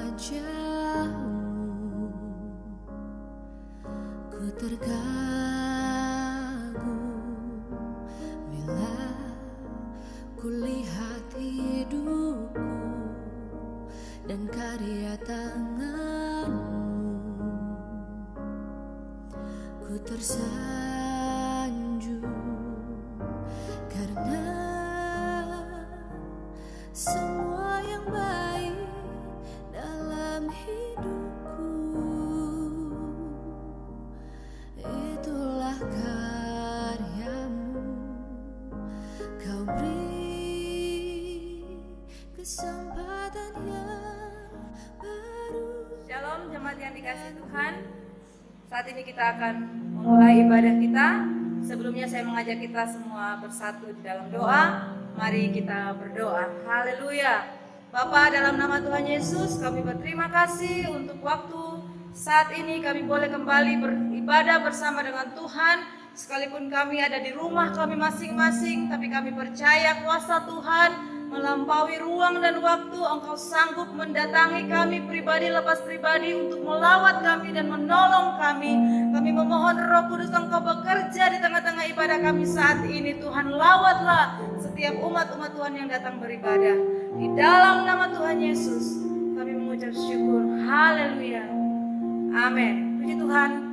wajahmu, ku terkagum bila ku lihat hidupku dan karya tanganmu. Ku tersanjung karena semua yang baik dalam hidupku, itulah karyamu. Kau beri kesempatan yang baru. Shalom jemaat yang dikasihi Tuhan. Saat ini kita akan memulai ibadah kita. Sebelumnya saya mengajak kita semua bersatu di dalam doa. Mari kita berdoa. Haleluya. Bapa, dalam nama Tuhan Yesus kami berterima kasih untuk waktu saat ini kami boleh kembali beribadah bersama dengan Tuhan. Sekalipun kami ada di rumah kami masing-masing, tapi kami percaya kuasa Tuhan melampaui ruang dan waktu. Engkau sanggup mendatangi kami pribadi lepas pribadi untuk melawat kami dan menolong kami. Kami memohon Roh Kudus Engkau bekerja di tengah-tengah ibadah kami saat ini. Tuhan, lawatlah setiap umat-umat Tuhan yang datang beribadah. Di dalam nama Tuhan Yesus kami mengucap syukur. Haleluya. Amin. Puji Tuhan.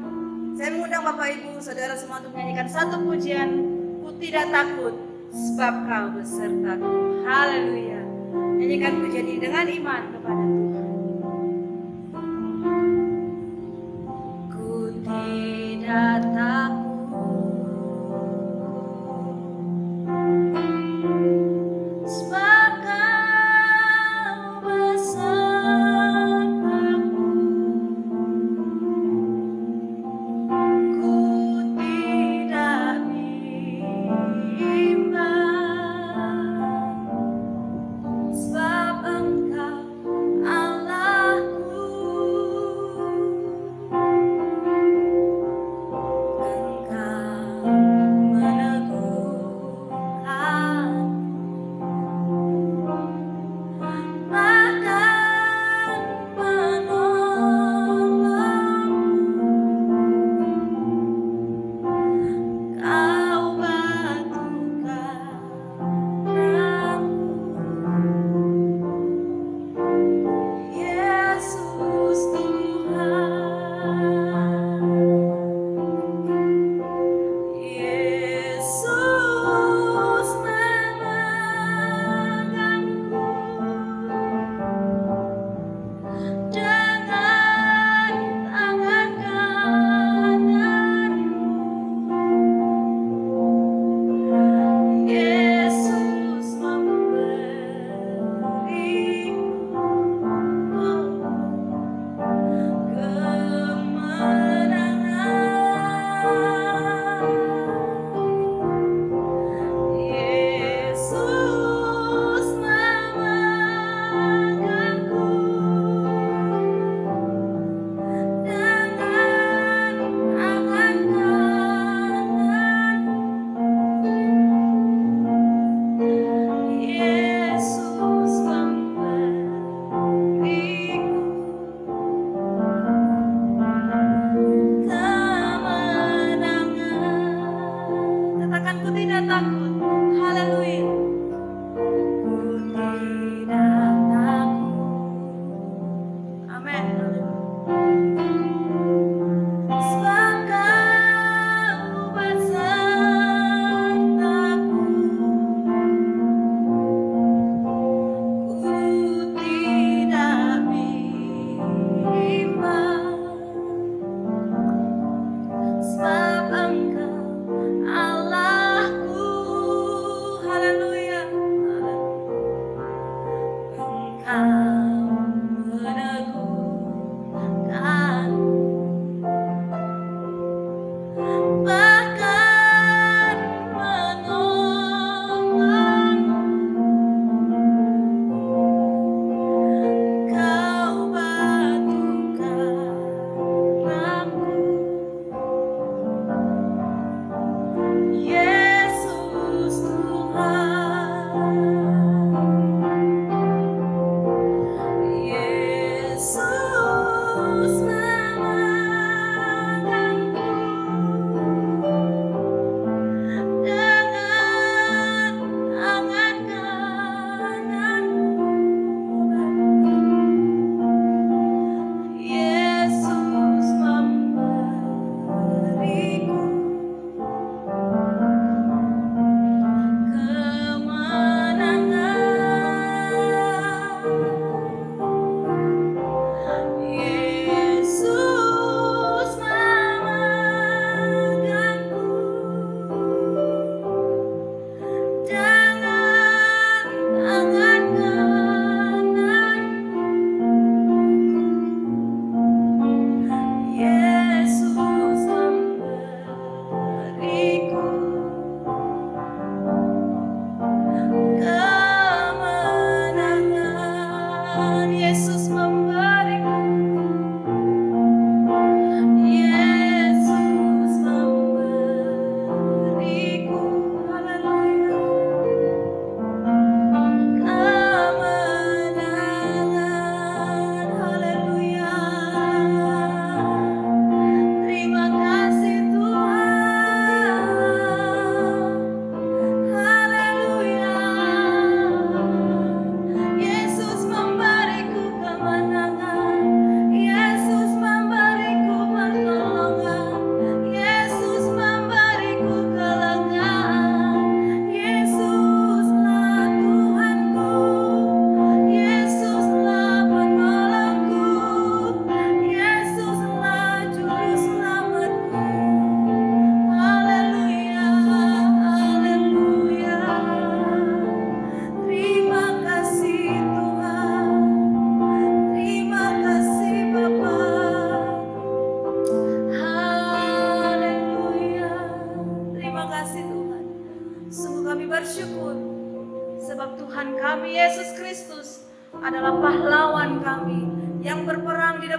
Saya mengundang Bapak Ibu Saudara semua untuk menyanyikan satu pujian, Ku Tidak Takut sebab Kau besertaku. Haleluya. Nyanyikan pujian ini dengan iman kepada Tuhan. Ku tidak takut sebab Kau besertaku. Ku tidak bimbang sebab Engkau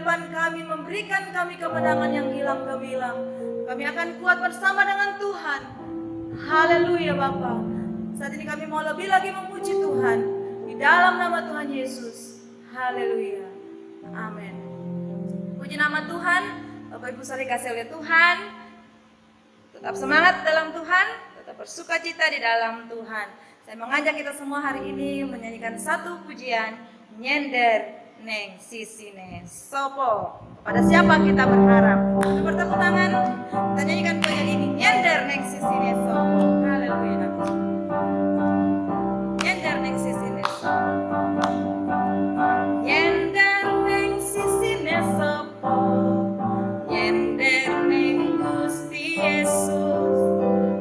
depan kami, memberikan kami kemenangan yang hilang gemilang. Kami akan kuat bersama dengan Tuhan. Haleluya Bapa. Saat ini kami mau lebih lagi memuji Tuhan di dalam nama Tuhan Yesus. Haleluya. Amin. Puji nama Tuhan. Bapak Ibu saudara kasih oleh Tuhan. Tetap semangat dalam Tuhan, tetap bersukacita di dalam Tuhan. Saya mengajak kita semua hari ini menyanyikan satu pujian, Nyender Neng Sisine Sopo. Kepada siapa kita berharap? Bertepuk tangan, kita nyanyikan pujian ini, Nyender Neng Sisine Sopo. Haleluya. Nyender Neng Sisine Sopo. Nyender Neng Sisine Sopo. Nyender Neng Gusti Yesus.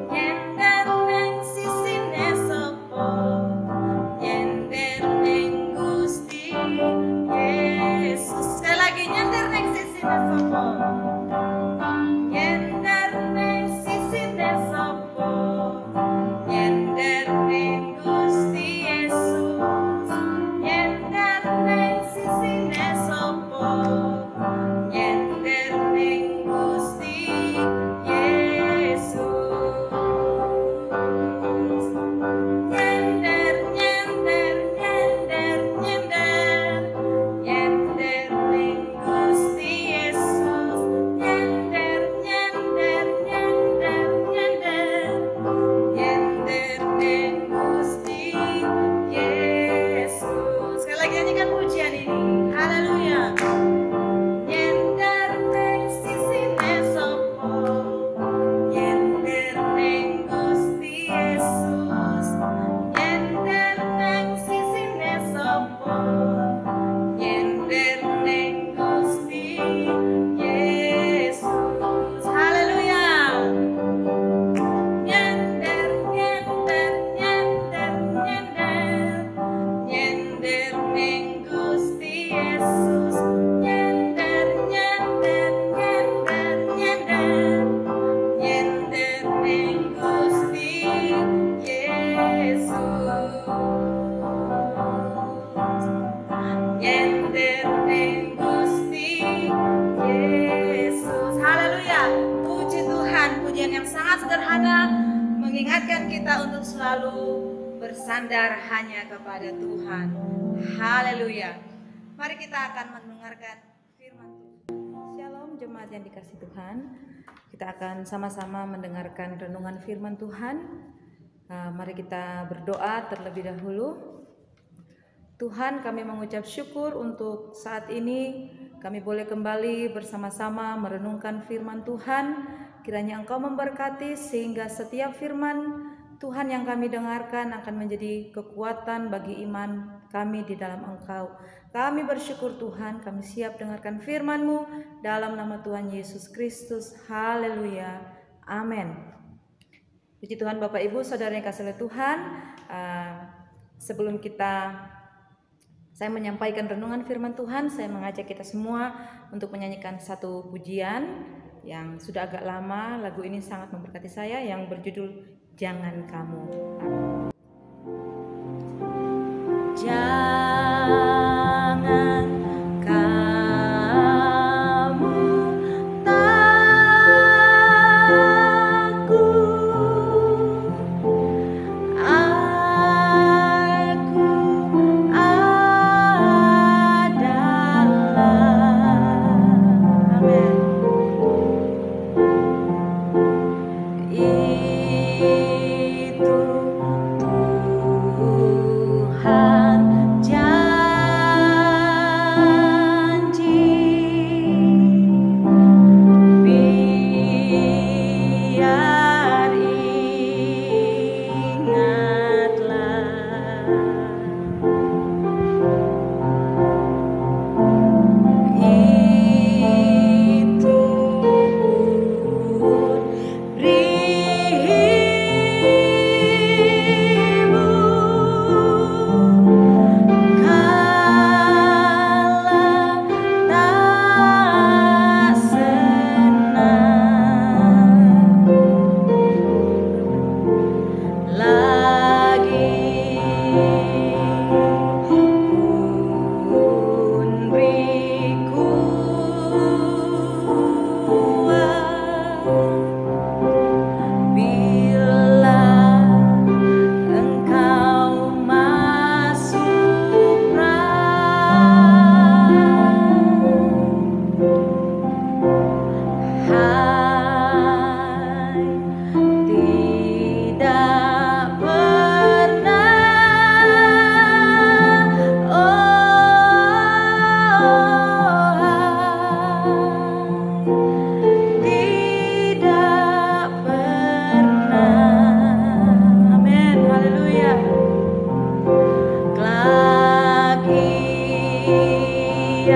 Nyender Neng Sisine Sopo. Nyender Neng Gusti Yesus. Sekali lagi, nyender Neng Sisine Sopo. Nyender Neng Sisine Sopo. Nyender Neng Gusti Yesus. Nyender Neng Sisine Sopo. Nyender Neng Gusti Yesus. Nyender, nyender, nyender, nyender. Nyender Neng Gusti Yesus. Nyender, nyender, nyender, nyender. Nyender Neng Gusti Yesus. Sekali lagi nyanyikan pujian ini. Haleluya. Nyender Neng Sisine Sopo. Nyender Neng Gusti Yesus. Nyender Neng Sisine Sopo. Nyender Neng Gusti Yesus. Haleluya. Nyender, nyender, nyender, nyender. Nyender Neng Gusti Yesus. Nyender, nyender, nyender, nyender. Nyender Neng Gusti Yesus. Nyender Neng Gusti Yesus. Haleluya. Puji Tuhan, pujian yang sangat sederhana mengingatkan kita untuk selalu bersandar hanya kepada Tuhan. Haleluya. Mari kita akan mendengarkan firman Tuhan. Shalom jemaat yang dikasihi Tuhan. Kita akan sama-sama mendengarkan renungan firman Tuhan. Mari kita berdoa terlebih dahulu. Tuhan, kami mengucap syukur untuk saat ini kami boleh kembali bersama-sama merenungkan firman Tuhan. Kiranya Engkau memberkati sehingga setiap firman Tuhan yang kami dengarkan akan menjadi kekuatan bagi iman kami di dalam Engkau. Kami bersyukur Tuhan, kami siap dengarkan firman-Mu dalam nama Tuhan Yesus Kristus. Haleluya. Amin. Puji Tuhan Bapak Ibu Saudara yang kasih oleh Tuhan. Sebelum saya menyampaikan renungan firman Tuhan, saya mengajak kita semua untuk menyanyikan satu pujian yang sudah agak lama. Lagu ini sangat memberkati saya yang berjudul Jangan Kamu Takut. Jangan kamu takut, aku adalah. Amin. Itu Tuhan.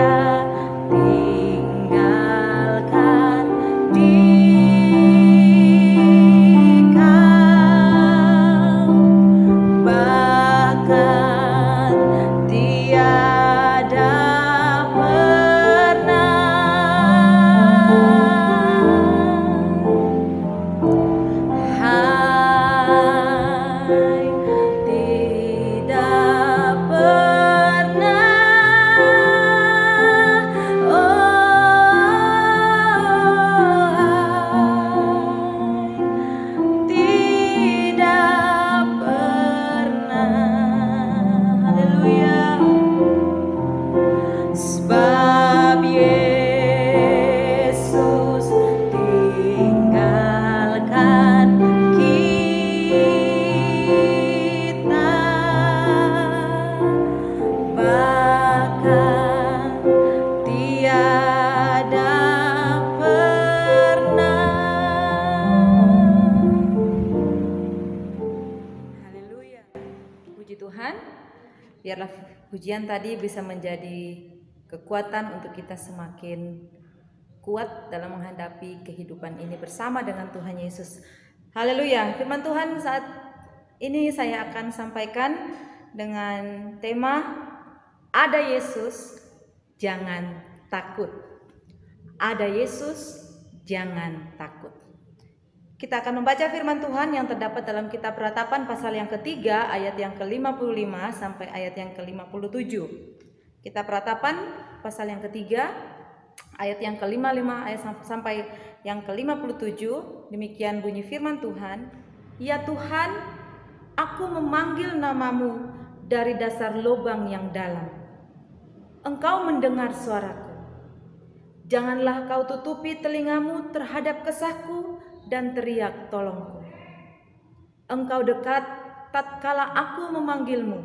dia tinggalkan dikau, bahkan tiada pernah. Hai, tidak pernah. Tidak pernah. Haleluya. Sebab Yesus tinggalkan kita, bahkan tiada pernah. Haleluya. Puji Tuhan. Biarlah pujian tadi bisa menjadi kekuatan untuk kita semakin kuat dalam menghadapi kehidupan ini bersama dengan Tuhan Yesus. Haleluya. Firman Tuhan saat ini saya akan sampaikan dengan tema Ada Yesus, jangan takut. Ada Yesus, jangan takut. Kita akan membaca firman Tuhan yang terdapat dalam kitab Ratapan pasal yang ketiga ayat yang ke-55 sampai ayat yang ke-57. Kitab Ratapan pasal yang ketiga ayat yang ke-55 ayat sampai yang ke-57. Demikian bunyi firman Tuhan. Ya Tuhan, aku memanggil namamu dari dasar lubang yang dalam. Engkau mendengar suaraku. Janganlah kau tutupi telingamu terhadap kesahku dan teriak tolongku. Engkau dekat tatkala aku memanggilmu.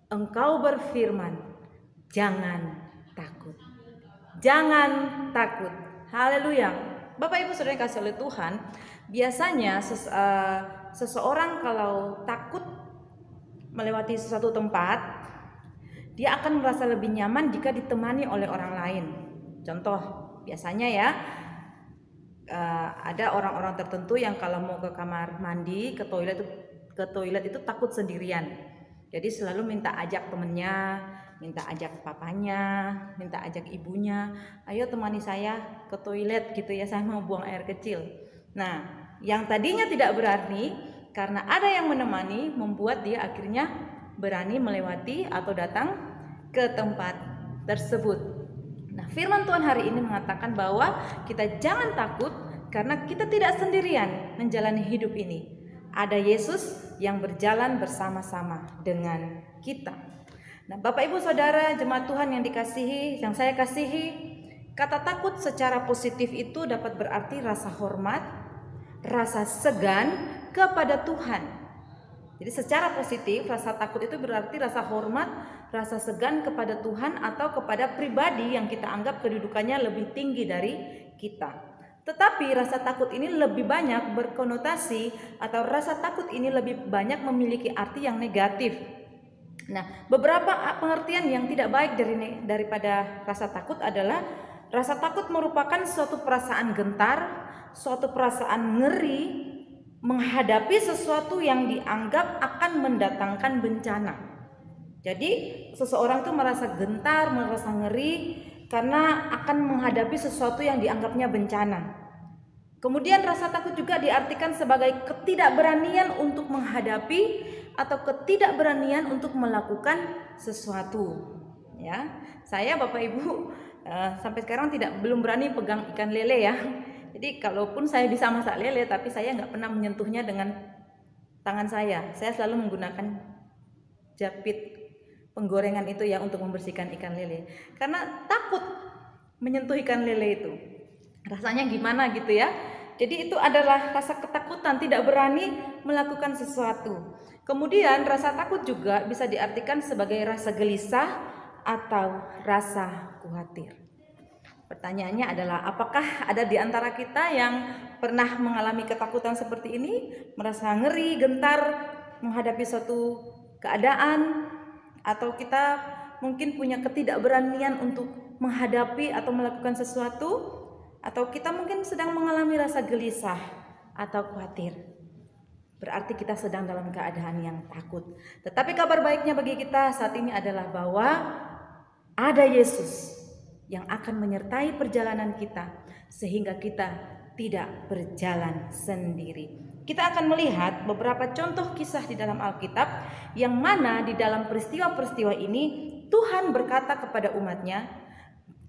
Engkau berfirman, jangan takut. Jangan takut. Haleluya. Bapak Ibu Saudara yang kasih oleh Tuhan, biasanya seseorang kalau takut melewati sesuatu tempat, dia akan merasa lebih nyaman jika ditemani oleh orang lain. Contoh, biasanya ya, ada orang-orang tertentu yang kalau mau ke kamar mandi, ke toilet itu takut sendirian. Jadi selalu minta ajak temennya, minta ajak papanya, minta ajak ibunya, ayo temani saya ke toilet gitu ya, saya mau buang air kecil. Nah, yang tadinya tidak berani, karena ada yang menemani, membuat dia akhirnya berani melewati atau datang ke tempat tersebut. Nah, firman Tuhan hari ini mengatakan bahwa kita jangan takut karena kita tidak sendirian menjalani hidup ini. Ada Yesus yang berjalan bersama-sama dengan kita. Nah, Bapak Ibu Saudara, jemaat Tuhan yang dikasihi, yang saya kasihi, kata takut secara positif itu dapat berarti rasa hormat, rasa segan kepada Tuhan. Jadi secara positif, rasa takut itu berarti rasa hormat, rasa segan kepada Tuhan atau kepada pribadi yang kita anggap kedudukannya lebih tinggi dari kita. Tetapi rasa takut ini lebih banyak berkonotasi atau rasa takut ini lebih banyak memiliki arti yang negatif. Nah, beberapa pengertian yang tidak baik daripada rasa takut adalah rasa takut merupakan suatu perasaan gentar, suatu perasaan ngeri menghadapi sesuatu yang dianggap akan mendatangkan bencana. Jadi seseorang itu merasa gentar, merasa ngeri karena akan menghadapi sesuatu yang dianggapnya bencana. Kemudian rasa takut juga diartikan sebagai ketidakberanian untuk menghadapi atau ketidakberanian untuk melakukan sesuatu. Ya, saya Bapak Ibu sampai sekarang belum berani pegang ikan lele ya. Jadi kalaupun saya bisa masak lele, tapi saya nggak pernah menyentuhnya dengan tangan saya. Saya selalu menggunakan japit penggorengan itu ya untuk membersihkan ikan lele. Karena takut menyentuh ikan lele itu. Rasanya gimana gitu ya. Jadi itu adalah rasa ketakutan, tidak berani melakukan sesuatu. Kemudian rasa takut juga bisa diartikan sebagai rasa gelisah atau rasa khawatir. Pertanyaannya adalah, apakah ada di antara kita yang pernah mengalami ketakutan seperti ini, merasa ngeri, gentar menghadapi suatu keadaan, atau kita mungkin punya ketidakberanian untuk menghadapi atau melakukan sesuatu, atau kita mungkin sedang mengalami rasa gelisah atau khawatir. Berarti kita sedang dalam keadaan yang takut. Tetapi kabar baiknya bagi kita saat ini adalah bahwa ada Yesus yang akan menyertai perjalanan kita sehingga kita tidak berjalan sendiri. Kita akan melihat beberapa contoh kisah di dalam Alkitab yang mana di dalam peristiwa-peristiwa ini Tuhan berkata kepada umatnya,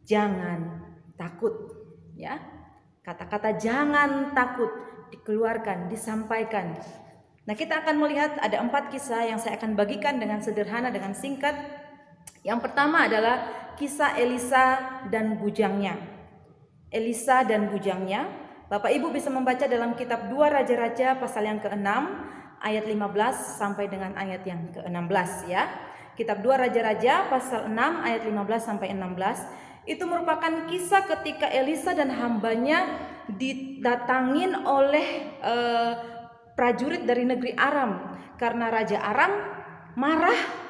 jangan takut, ya. Kata-kata jangan takut dikeluarkan, disampaikan. Nah, kita akan melihat ada 4 kisah yang saya akan bagikan dengan sederhana, dengan singkat. Yang pertama adalah kisah Elisa dan bujangnya. Elisa dan bujangnya. Bapak Ibu bisa membaca dalam kitab 2 Raja-Raja pasal yang ke-6 ayat 15 sampai dengan ayat yang ke-16 ya. Kitab 2 Raja-Raja pasal 6 ayat 15 sampai 16 itu merupakan kisah ketika Elisa dan hambanya didatangin oleh prajurit dari negeri Aram karena Raja Aram marah.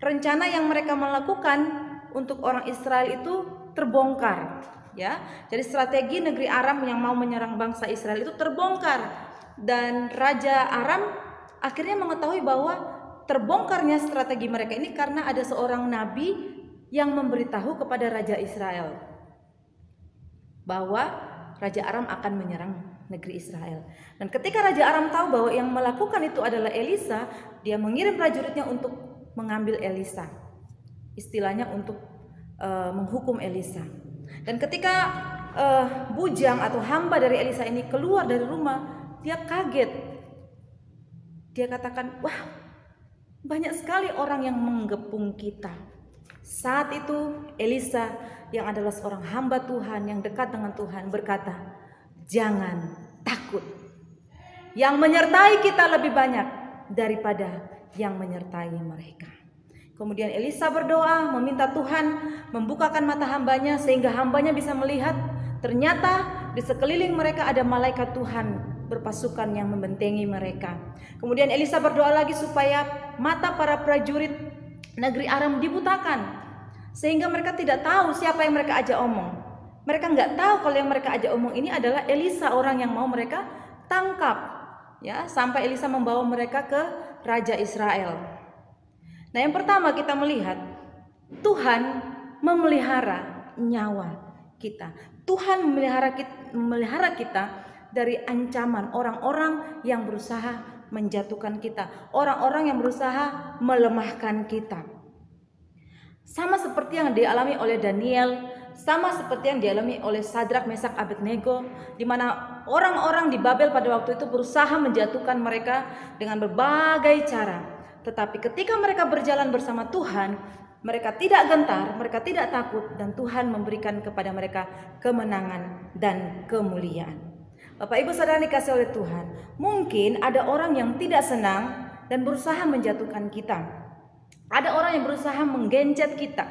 Rencana yang mereka melakukan untuk orang Israel itu terbongkar. Ya, jadi strategi negeri Aram yang mau menyerang bangsa Israel itu terbongkar dan Raja Aram akhirnya mengetahui bahwa terbongkarnya strategi mereka ini karena ada seorang nabi yang memberitahu kepada Raja Israel bahwa Raja Aram akan menyerang negeri Israel. Dan ketika Raja Aram tahu bahwa yang melakukan itu adalah Elisa, dia mengirim prajuritnya untuk mengambil Elisa, istilahnya untuk menghukum Elisa. Dan ketika bujang atau hamba dari Elisa ini keluar dari rumah, dia kaget. Dia katakan, wah, banyak sekali orang yang menggepung kita. Saat itu Elisa yang adalah seorang hamba Tuhan yang dekat dengan Tuhan berkata, jangan takut. Yang menyertai kita lebih banyak daripada yang menyertai mereka. Kemudian Elisa berdoa meminta Tuhan membukakan mata hambanya sehingga hambanya bisa melihat ternyata di sekeliling mereka ada malaikat Tuhan berpasukan yang membentengi mereka. Kemudian Elisa berdoa lagi supaya mata para prajurit negeri Aram dibutakan sehingga mereka tidak tahu siapa yang mereka ajak omong. Mereka nggak tahu kalau yang mereka ajak omong ini adalah Elisa, orang yang mau mereka tangkap. Ya, sampai Elisa membawa mereka ke Raja Israel. Nah, yang pertama kita melihat Tuhan memelihara nyawa kita. Tuhan memelihara kita dari ancaman orang-orang yang berusaha menjatuhkan kita, orang-orang yang berusaha melemahkan kita. Sama seperti yang dialami oleh Daniel, sama seperti yang dialami oleh Sadrak, Mesak, Abednego, di mana orang-orang di Babel pada waktu itu berusaha menjatuhkan mereka dengan berbagai cara. Tetapi ketika mereka berjalan bersama Tuhan, mereka tidak gentar, mereka tidak takut, dan Tuhan memberikan kepada mereka kemenangan dan kemuliaan. Bapak Ibu Saudara dikasih oleh Tuhan, mungkin ada orang yang tidak senang dan berusaha menjatuhkan kita. Ada orang yang berusaha menggenjot kita.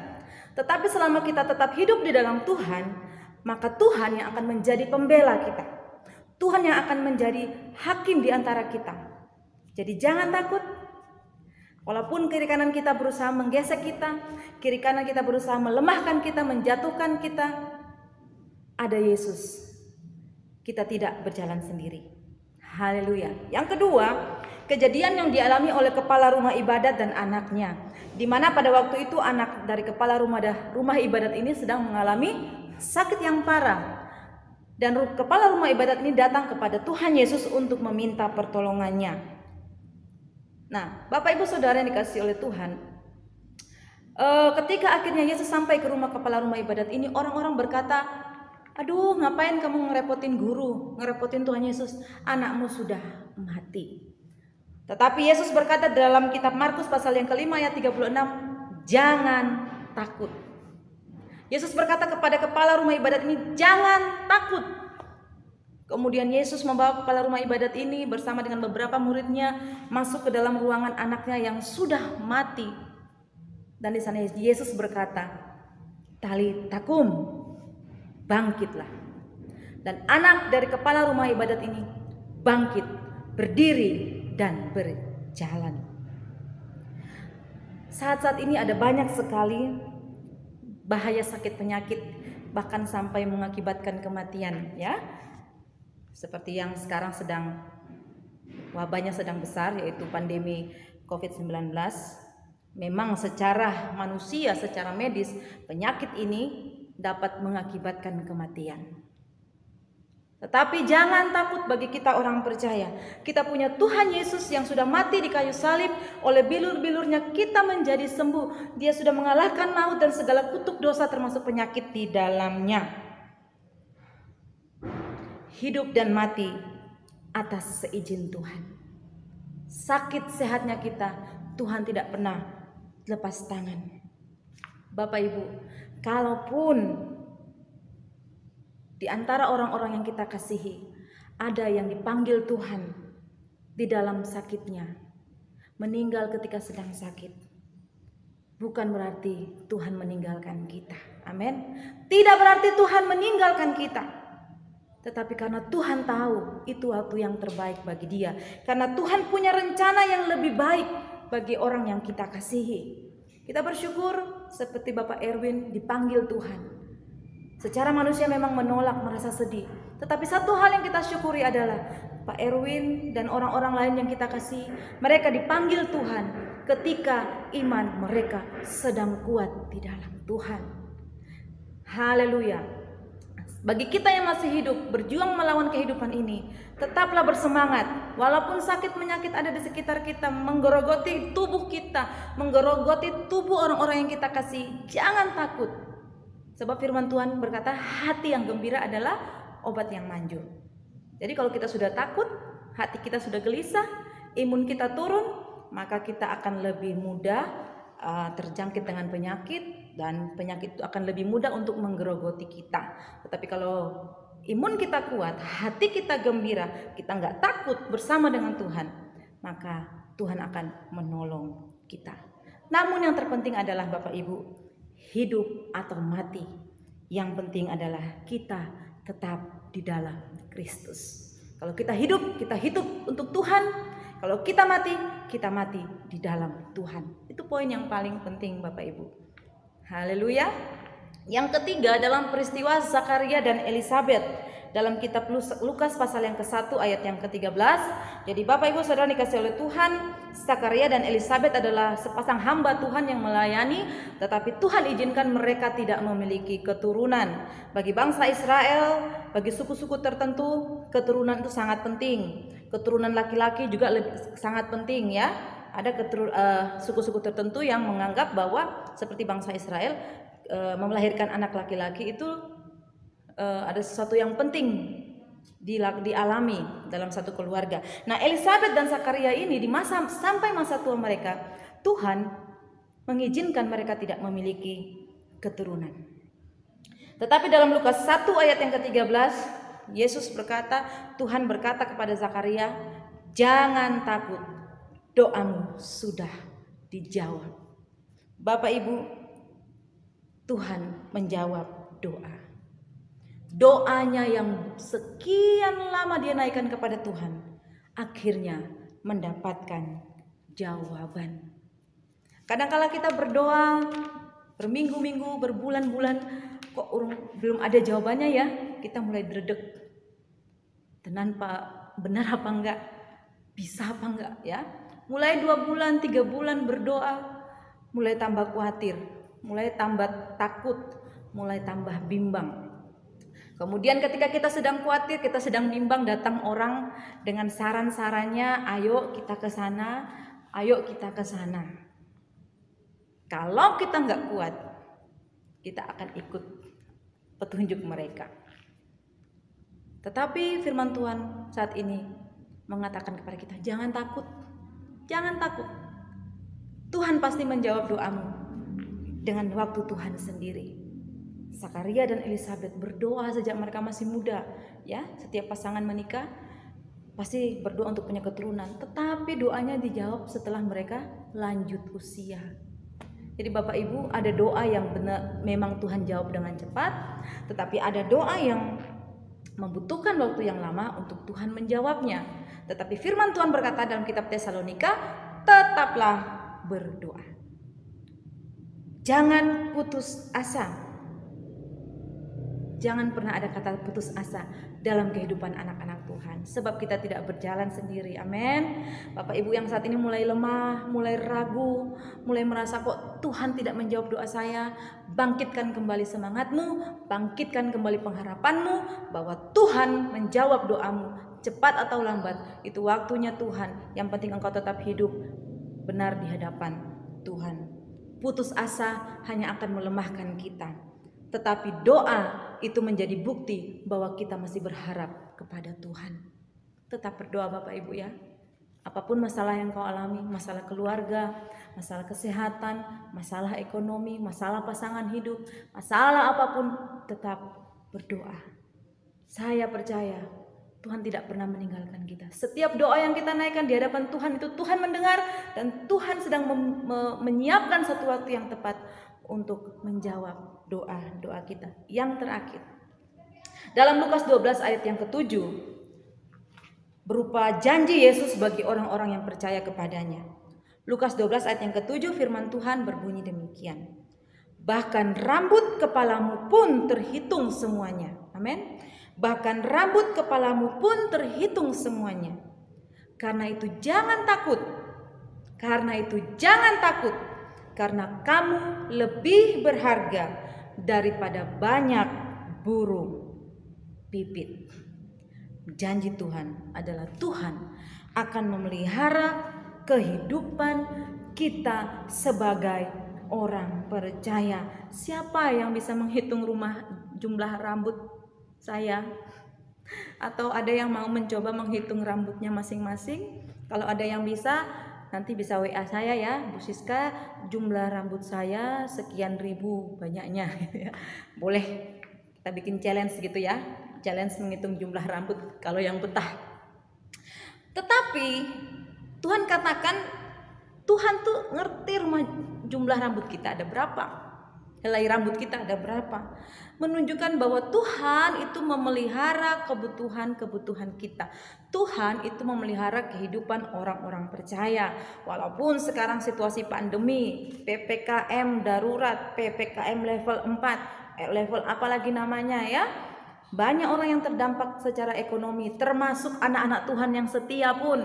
Tetapi selama kita tetap hidup di dalam Tuhan, maka Tuhan yang akan menjadi pembela kita. Tuhan yang akan menjadi hakim di antara kita. Jadi jangan takut. Walaupun kiri kanan kita berusaha menggesek kita, kiri kanan kita berusaha melemahkan kita, menjatuhkan kita, ada Yesus. Kita tidak berjalan sendiri. Haleluya. Yang kedua, kejadian yang dialami oleh kepala rumah ibadat dan anaknya, di mana pada waktu itu anak dari kepala rumah ibadat ini sedang mengalami sakit yang parah. Dan kepala rumah ibadat ini datang kepada Tuhan Yesus untuk meminta pertolongannya. Nah, Bapak Ibu Saudara yang dikasihi oleh Tuhan, ketika akhirnya Yesus sampai ke rumah kepala rumah ibadat ini, orang-orang berkata, aduh, ngapain kamu ngerepotin guru, ngerepotin Tuhan Yesus, anakmu sudah mati. Tetapi Yesus berkata dalam kitab Markus pasal yang ke-5 ayat 36, jangan takut. Yesus berkata kepada kepala rumah ibadat ini, jangan takut. Kemudian Yesus membawa kepala rumah ibadat ini bersama dengan beberapa muridnya masuk ke dalam ruangan anaknya yang sudah mati. Dan di sana Yesus berkata, Talitakum, bangkitlah. Dan anak dari kepala rumah ibadat ini bangkit, berdiri dan berjalan. Saat-saat ini ada banyak sekali bahaya sakit penyakit, bahkan sampai mengakibatkan kematian, ya. Seperti yang sekarang wabahnya sedang besar, yaitu pandemi COVID-19. Memang secara manusia, secara medis, penyakit ini dapat mengakibatkan kematian. Tetapi jangan takut bagi kita orang percaya. Kita punya Tuhan Yesus yang sudah mati di kayu salib. Oleh bilur-bilurnya kita menjadi sembuh. Dia sudah mengalahkan maut dan segala kutuk dosa termasuk penyakit di dalamnya. Hidup dan mati atas seizin Tuhan. Sakit sehatnya kita, Tuhan tidak pernah lepas tangan. Bapak Ibu, kalaupun di antara orang-orang yang kita kasihi ada yang dipanggil Tuhan di dalam sakitnya, meninggal ketika sedang sakit, bukan berarti Tuhan meninggalkan kita. Amin. Tidak berarti Tuhan meninggalkan kita, tetapi karena Tuhan tahu itu waktu yang terbaik bagi dia, karena Tuhan punya rencana yang lebih baik bagi orang yang kita kasihi. Kita bersyukur seperti Bapak Erwin dipanggil Tuhan. Secara manusia memang menolak, merasa sedih. Tetapi satu hal yang kita syukuri adalah Pak Erwin dan orang-orang lain yang kita kasih, mereka dipanggil Tuhan ketika iman mereka sedang kuat di dalam Tuhan. Haleluya. Bagi kita yang masih hidup, berjuang melawan kehidupan ini, tetaplah bersemangat. Walaupun sakit penyakit ada di sekitar kita, menggerogoti tubuh kita, menggerogoti tubuh orang-orang yang kita kasih, jangan takut. Sebab firman Tuhan berkata, hati yang gembira adalah obat yang manjur. Jadi kalau kita sudah takut, hati kita sudah gelisah, imun kita turun, maka kita akan lebih mudah terjangkit dengan penyakit, dan penyakit itu akan lebih mudah untuk menggerogoti kita. Tetapi kalau imun kita kuat, hati kita gembira, kita nggak takut bersama dengan Tuhan, maka Tuhan akan menolong kita. Namun yang terpenting adalah Bapak Ibu, hidup atau mati, yang penting adalah kita tetap di dalam Kristus. Kalau kita hidup untuk Tuhan. Kalau kita mati di dalam Tuhan. Itu poin yang paling penting Bapak Ibu. Haleluya. Yang ketiga, dalam peristiwa Zakaria dan Elisabet dalam kitab Lukas pasal yang ke-1 ayat yang ke-13. Jadi Bapak Ibu Saudara dikasih oleh Tuhan, Zakaria dan Elisabet adalah sepasang hamba Tuhan yang melayani, tetapi Tuhan izinkan mereka tidak memiliki keturunan. Bagi bangsa Israel, bagi suku-suku tertentu, keturunan itu sangat penting. Keturunan laki-laki juga sangat penting, ya. Ada suku-suku tertentu yang menganggap bahwa seperti bangsa Israel, melahirkan anak laki-laki itu ada sesuatu yang penting dialami dalam satu keluarga. Nah, Elisabet dan Zakaria ini sampai masa tua mereka, Tuhan mengizinkan mereka tidak memiliki keturunan. Tetapi dalam Lukas 1 ayat yang ke-13, Yesus berkata, Tuhan berkata kepada Zakaria, jangan takut, doamu sudah dijawab. Bapak Ibu, Tuhan menjawab doa. Doanya yang sekian lama dia naikkan kepada Tuhan, akhirnya mendapatkan jawaban. Kadang-kala kita berdoa berminggu-minggu, berbulan-bulan, kok belum ada jawabannya ya, kita mulai dredeg. Tenan Pak, benar apa enggak? Bisa apa enggak ya? Mulai 2 bulan, 3 bulan berdoa, mulai tambah khawatir, mulai tambah takut, mulai tambah bimbang. Kemudian ketika kita sedang khawatir, kita sedang bimbang, datang orang dengan saran-sarannya, ayo kita ke sana, ayo kita ke sana. Kalau kita nggak kuat, kita akan ikut petunjuk mereka. Tetapi firman Tuhan saat ini mengatakan kepada kita, jangan takut, jangan takut. Tuhan pasti menjawab doamu dengan waktu Tuhan sendiri. Zakaria dan Elisabet berdoa sejak mereka masih muda, ya. Setiap pasangan menikah pasti berdoa untuk punya keturunan, tetapi doanya dijawab setelah mereka lanjut usia. Jadi Bapak Ibu, ada doa yang benar memang Tuhan jawab dengan cepat, tetapi ada doa yang membutuhkan waktu yang lama untuk Tuhan menjawabnya. Tetapi firman Tuhan berkata dalam kitab Tesalonika, tetaplah berdoa. Jangan putus asa. Jangan pernah ada kata putus asa dalam kehidupan anak-anak Tuhan. Sebab kita tidak berjalan sendiri. Amin. Bapak Ibu yang saat ini mulai lemah, mulai ragu, mulai merasa kok Tuhan tidak menjawab doa saya. Bangkitkan kembali semangatmu, bangkitkan kembali pengharapanmu bahwa Tuhan menjawab doamu. Cepat atau lambat, itu waktunya Tuhan. Yang penting engkau tetap hidup benar di hadapan Tuhan. Putus asa hanya akan melemahkan kita. Tetapi doa itu menjadi bukti bahwa kita masih berharap kepada Tuhan. Tetap berdoa Bapak Ibu ya. Apapun masalah yang kau alami, masalah keluarga, masalah kesehatan, masalah ekonomi, masalah pasangan hidup, masalah apapun, tetap berdoa. Saya percaya Tuhan tidak pernah meninggalkan kita. Setiap doa yang kita naikkan di hadapan Tuhan itu Tuhan mendengar dan Tuhan sedang menyiapkan satu waktu yang tepat untuk menjawab doa-doa kita. Yang terakhir, dalam Lukas 12 ayat yang ke-7 berupa janji Yesus bagi orang-orang yang percaya kepadanya. Lukas 12 ayat yang ke-7 firman Tuhan berbunyi demikian. Bahkan rambut kepalamu pun terhitung semuanya. Amin. Bahkan rambut kepalamu pun terhitung semuanya. Karena itu jangan takut. Karena kamu lebih berharga daripada banyak burung pipit. Janji Tuhan adalah Tuhan akan memelihara kehidupan kita sebagai orang percaya. Siapa yang bisa menghitung jumlah rambut saya? Atau ada yang mau mencoba menghitung rambutnya masing-masing? Kalau ada yang bisa, nanti bisa WA saya ya, Bu Siska, jumlah rambut saya sekian ribu banyaknya. Boleh kita bikin challenge gitu ya, challenge menghitung jumlah rambut kalau yang betah. Tetapi Tuhan katakan, Tuhan tuh ngerti jumlah rambut kita ada berapa, helai rambut kita ada berapa, menunjukkan bahwa Tuhan itu memelihara kebutuhan kita. Tuhan itu memelihara kehidupan orang-orang percaya. Walaupun sekarang situasi pandemi, PPKM darurat, PPKM level 4, level apa lagi namanya ya, banyak orang yang terdampak secara ekonomi, termasuk anak-anak Tuhan yang setia pun,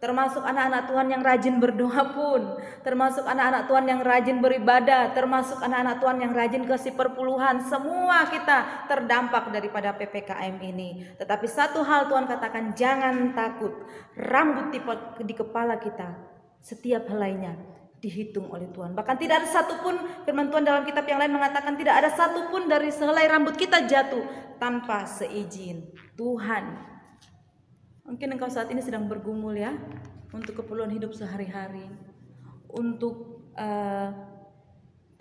termasuk anak-anak Tuhan yang rajin berdoa pun, termasuk anak-anak Tuhan yang rajin beribadah, termasuk anak-anak Tuhan yang rajin kasih perpuluhan. Semua kita terdampak daripada PPKM ini. Tetapi satu hal Tuhan katakan, jangan takut. Rambut di kepala kita setiap helainya dihitung oleh Tuhan. Bahkan tidak ada satupun, firman Tuhan dalam kitab yang lain mengatakan, tidak ada satupun dari sehelai rambut kita jatuh tanpa seizin Tuhan. Mungkin engkau saat ini sedang bergumul ya, untuk keperluan hidup sehari-hari, untuk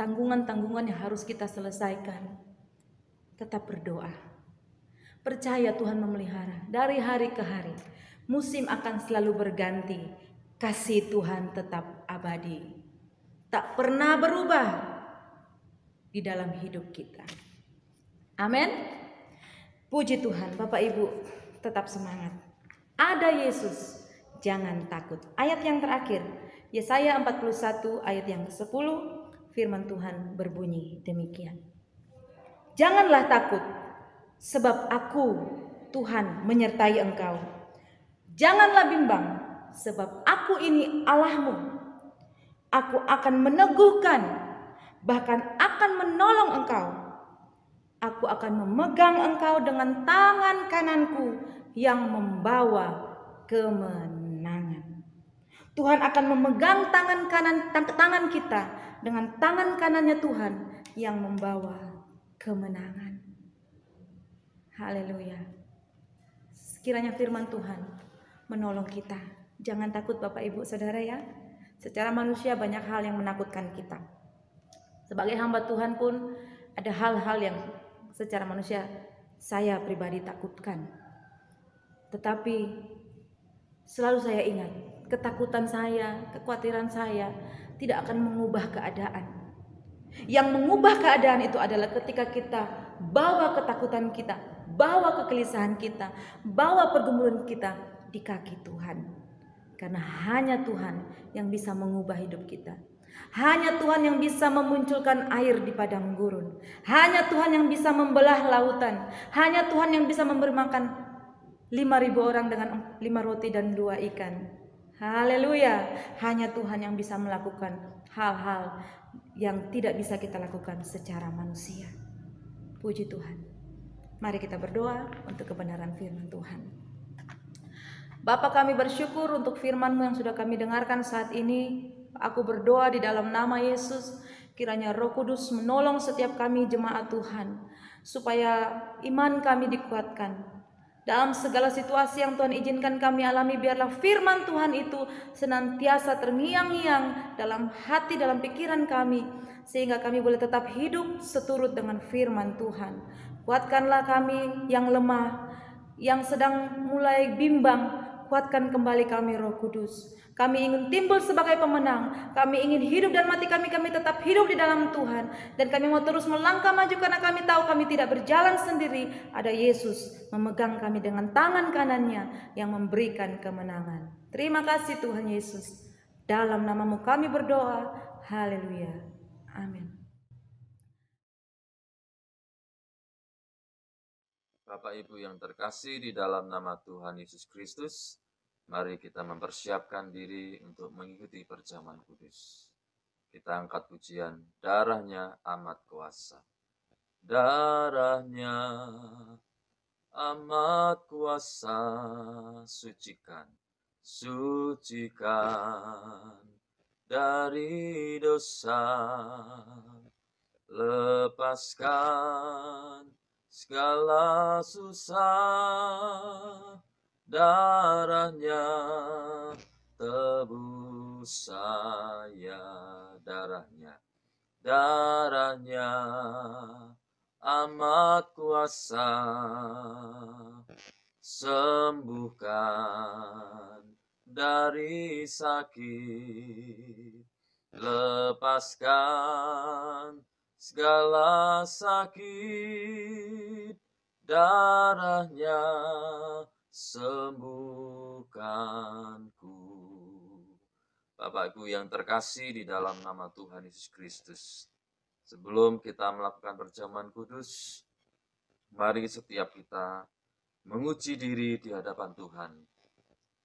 tanggungan-tanggungan yang harus kita selesaikan. Tetap berdoa. Percaya Tuhan memelihara dari hari ke hari. Musim akan selalu berganti. Kasih Tuhan tetap abadi. Tak pernah berubah di dalam hidup kita. Amin. Puji Tuhan. Bapak Ibu tetap semangat. Ada Yesus, jangan takut. Ayat yang terakhir, Yesaya 41 ayat yang ke-10, firman Tuhan berbunyi demikian. Janganlah takut, sebab aku Tuhan menyertai engkau. Janganlah bimbang, sebab aku ini Allahmu. Aku akan meneguhkan, bahkan akan menolong engkau. Aku akan memegang engkau dengan tangan kananku yang membawa kemenangan. Tuhan akan memegang tangan kita dengan tangan kanannya Tuhan yang membawa kemenangan. Haleluya. Sekiranya firman Tuhan menolong kita. Jangan takut Bapak Ibu Saudara ya. Secara manusia banyak hal yang menakutkan kita. Sebagai hamba Tuhan pun ada hal-hal yang secara manusia saya pribadi takutkan. Tetapi selalu saya ingat, ketakutan saya, kekhawatiran saya tidak akan mengubah keadaan. Yang mengubah keadaan itu adalah ketika kita bawa ketakutan kita, bawa kegelisahan kita, bawa pergumulan kita di kaki Tuhan. Karena hanya Tuhan yang bisa mengubah hidup kita. Hanya Tuhan yang bisa memunculkan air di padang gurun. Hanya Tuhan yang bisa membelah lautan. Hanya Tuhan yang bisa memberi makan 5.000 orang dengan 5 roti dan 2 ikan. Haleluya. Hanya Tuhan yang bisa melakukan hal-hal yang tidak bisa kita lakukan secara manusia. Puji Tuhan. Mari kita berdoa untuk kebenaran firman Tuhan. Bapa, kami bersyukur untuk firman-Mu yang sudah kami dengarkan saat ini. Aku berdoa di dalam nama Yesus, kiranya Roh Kudus menolong setiap kami jemaat Tuhan, supaya iman kami dikuatkan. Dalam segala situasi yang Tuhan izinkan kami alami, biarlah firman Tuhan itu senantiasa terngiang-ngiang dalam hati, dalam pikiran kami, sehingga kami boleh tetap hidup seturut dengan firman Tuhan. Kuatkanlah kami yang lemah, yang sedang mulai bimbang, kuatkan kembali kami Roh Kudus. Kami ingin timbul sebagai pemenang. Kami ingin hidup dan mati kami tetap hidup di dalam Tuhan. Dan kami mau terus melangkah maju karena kami tahu kami tidak berjalan sendiri. Ada Yesus memegang kami dengan tangan kanannya yang memberikan kemenangan. Terima kasih Tuhan Yesus. Dalam nama-Mu kami berdoa. Haleluya. Amin. Bapak Ibu yang terkasih di dalam nama Tuhan Yesus Kristus, mari kita mempersiapkan diri untuk mengikuti perjamuan kudus. Kita angkat pujian, darahnya amat kuasa. Darahnya amat kuasa, sucikan, sucikan dari dosa, lepaskan segala susah, darahnya tebus saya, darahnya amat kuasa, sembuhkan dari sakit, lepaskan segala sakit, darahnya sembuhkanku. Bapak Ibu yang terkasih di dalam nama Tuhan Yesus Kristus, sebelum kita melakukan perjamuan kudus, mari setiap kita menguji diri di hadapan Tuhan.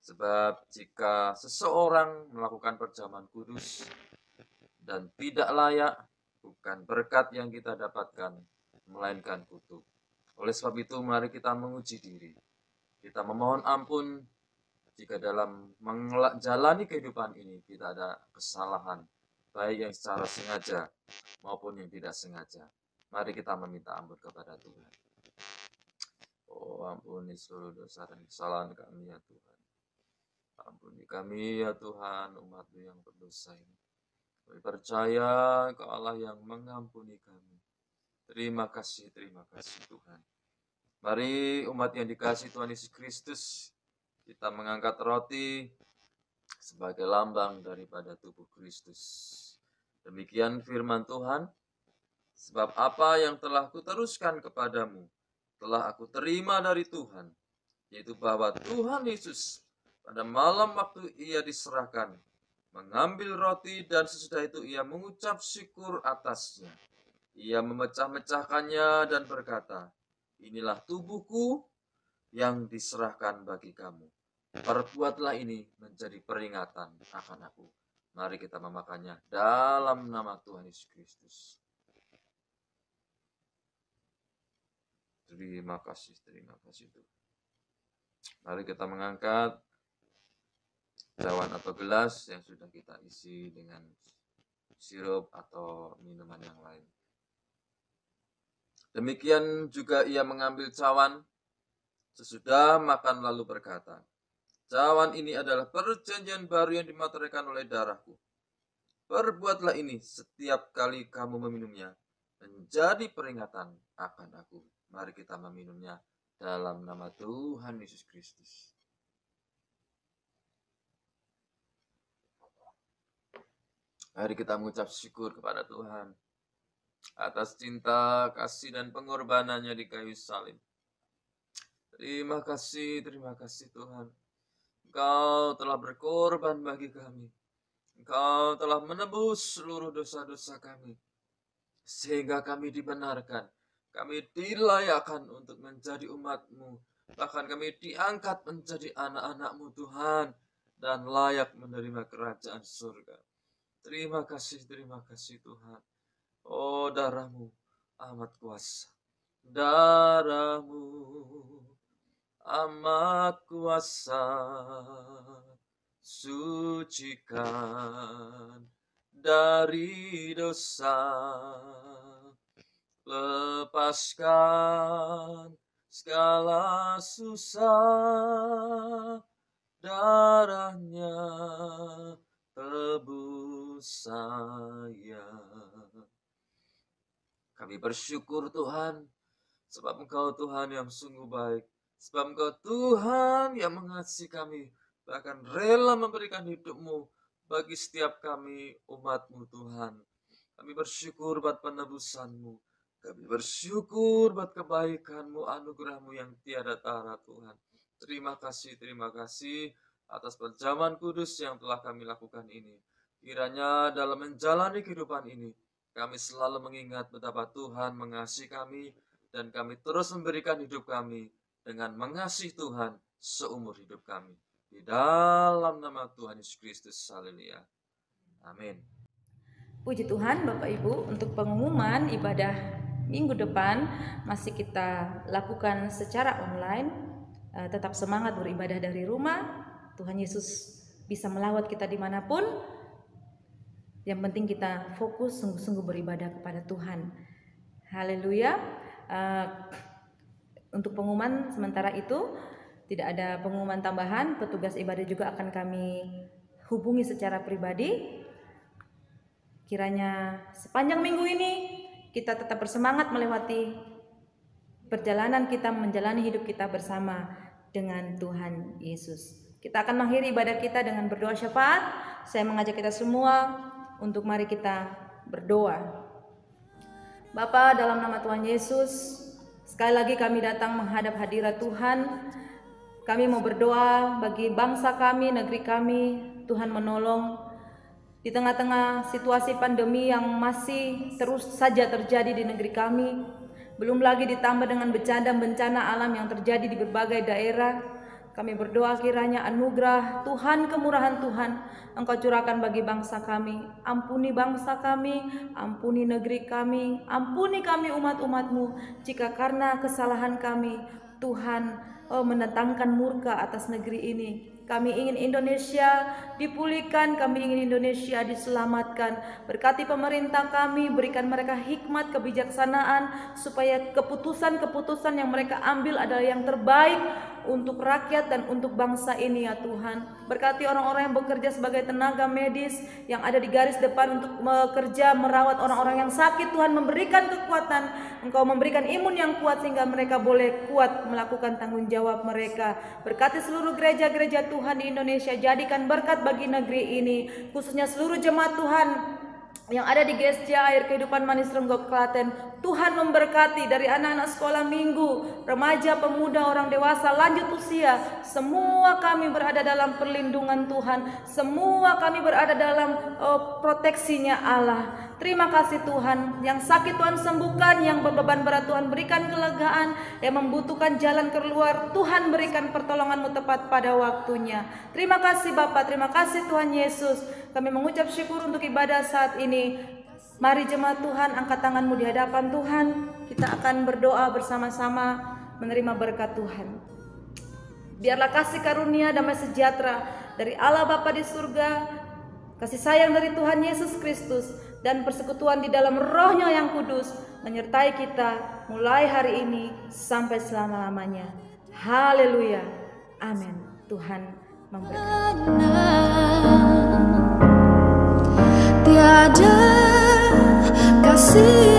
Sebab jika seseorang melakukan perjamuan kudus dan tidak layak, bukan berkat yang kita dapatkan, melainkan kutuk. Oleh sebab itu, mari kita menguji diri. Kita memohon ampun jika dalam menjalani kehidupan ini kita ada kesalahan, baik yang secara sengaja maupun yang tidak sengaja. Mari kita meminta ampun kepada Tuhan. Oh, ampuni seluruh dosa dan kesalahan kami ya Tuhan. Ampuni kami ya Tuhan, umat-Mu yang berdosa ini. Kami percaya Engkau Allah yang mengampuni kami. Terima kasih Tuhan. Mari umat yang dikasihi Tuhan Yesus Kristus, kita mengangkat roti sebagai lambang daripada tubuh Kristus. Demikian firman Tuhan, sebab apa yang telah kuteruskan kepadamu, telah aku terima dari Tuhan, yaitu bahwa Tuhan Yesus pada malam waktu Ia diserahkan, mengambil roti dan sesudah itu Ia mengucap syukur atasnya. Ia memecah-mecahkannya dan berkata, inilah tubuhku yang diserahkan bagi kamu. Perbuatlah ini menjadi peringatan akan aku. Mari kita memakannya dalam nama Tuhan Yesus Kristus. Terima kasih Tuhan. Mari kita mengangkat cawan atau gelas yang sudah kita isi dengan sirup atau minuman yang lain. Demikian juga Ia mengambil cawan sesudah makan lalu berkata, cawan ini adalah perjanjian baru yang dimateraikan oleh darahku. Perbuatlah ini setiap kali kamu meminumnya, menjadi peringatan akan aku. Mari kita meminumnya dalam nama Tuhan Yesus Kristus. Mari kita mengucap syukur kepada Tuhan atas cinta, kasih, dan pengorbanannya di kayu salib. Terima kasih Tuhan. Engkau telah berkorban bagi kami. Engkau telah menebus seluruh dosa-dosa kami, sehingga kami dibenarkan, kami dilayakkan untuk menjadi umat-Mu, bahkan kami diangkat menjadi anak-anak-Mu Tuhan, dan layak menerima kerajaan surga. Terima kasih Tuhan. Oh, darah-Mu amat kuasa, darah-Mu amat kuasa, sucikan dari dosa, lepaskan segala susah, darahnya tebus saya. Kami bersyukur Tuhan, sebab Engkau Tuhan yang sungguh baik, sebab Engkau Tuhan yang mengasihi kami, bahkan rela memberikan hidup-Mu bagi setiap kami umat-Mu Tuhan. Kami bersyukur buat penebusan-Mu, kami bersyukur buat kebaikan-Mu, anugerah-Mu yang tiada tara Tuhan. Terima kasih atas perjamuan kudus yang telah kami lakukan ini. Kiranya dalam menjalani kehidupan ini, kami selalu mengingat betapa Tuhan mengasihi kami, dan kami terus memberikan hidup kami dengan mengasihi Tuhan seumur hidup kami. Di dalam nama Tuhan Yesus Kristus, haleluya. Amin. Puji Tuhan Bapak Ibu, untuk pengumuman ibadah minggu depan masih kita lakukan secara online. Tetap semangat beribadah dari rumah. Tuhan Yesus bisa melawat kita dimanapun. Yang penting kita fokus sungguh-sungguh beribadah kepada Tuhan. Haleluya. Untuk pengumuman sementara itu tidak ada pengumuman tambahan. Petugas ibadah juga akan kami hubungi secara pribadi. Kiranya sepanjang minggu ini kita tetap bersemangat melewati perjalanan kita menjalani hidup kita bersama dengan Tuhan Yesus. Kita akan mengakhiri ibadah kita dengan berdoa syafaat. Saya mengajak kita semua untuk mari kita berdoa. Bapa, dalam nama Tuhan Yesus, sekali lagi kami datang menghadap hadirat Tuhan. Kami mau berdoa bagi bangsa kami, negeri kami. Tuhan menolong di tengah-tengah situasi pandemi yang masih terus saja terjadi di negeri kami. Belum lagi ditambah dengan bencana alam yang terjadi di berbagai daerah. Kami berdoa kiranya anugerah Tuhan, kemurahan Tuhan Engkau curahkan bagi bangsa kami. Ampuni bangsa kami, ampuni negeri kami, ampuni kami umat-umat-Mu. Jika karena kesalahan kami Tuhan mendatangkan murka atas negeri ini. Kami ingin Indonesia dipulihkan, kami ingin Indonesia diselamatkan. Berkati pemerintah kami, berikan mereka hikmat, kebijaksanaan, supaya keputusan-keputusan yang mereka ambil adalah yang terbaik untuk rakyat dan untuk bangsa ini ya Tuhan. Berkati orang-orang yang bekerja sebagai tenaga medis yang ada di garis depan untuk bekerja merawat orang-orang yang sakit. Tuhan memberikan kekuatan, Engkau memberikan imun yang kuat sehingga mereka boleh kuat melakukan tanggung jawab mereka. Berkati seluruh gereja-gereja Tuhan di Indonesia, jadikan berkat bagi negeri ini, khususnya seluruh jemaat Tuhan yang ada di Gestia Air Kehidupan Manis Renggok Klaten. Tuhan memberkati dari anak-anak sekolah minggu, remaja, pemuda, orang dewasa, lanjut usia. Semua kami berada dalam perlindungan Tuhan. Semua kami berada dalam proteksinya Allah. Terima kasih Tuhan. Yang sakit Tuhan sembuhkan, yang berbeban berat Tuhan berikan kelegaan, yang membutuhkan jalan keluar Tuhan berikan pertolongan-Mu tepat pada waktunya. Terima kasih Bapa, terima kasih Tuhan Yesus. Kami mengucap syukur untuk ibadah saat ini. Mari jemaat Tuhan, angkat tangan-Mu di hadapan Tuhan. Kita akan berdoa bersama-sama menerima berkat Tuhan. Biarlah kasih karunia damai sejahtera dari Allah Bapa di surga, kasih sayang dari Tuhan Yesus Kristus, dan persekutuan di dalam Roh-Nya yang kudus menyertai kita mulai hari ini sampai selama-lamanya. Haleluya. Amin. Tuhan memberkati. Tiada kasih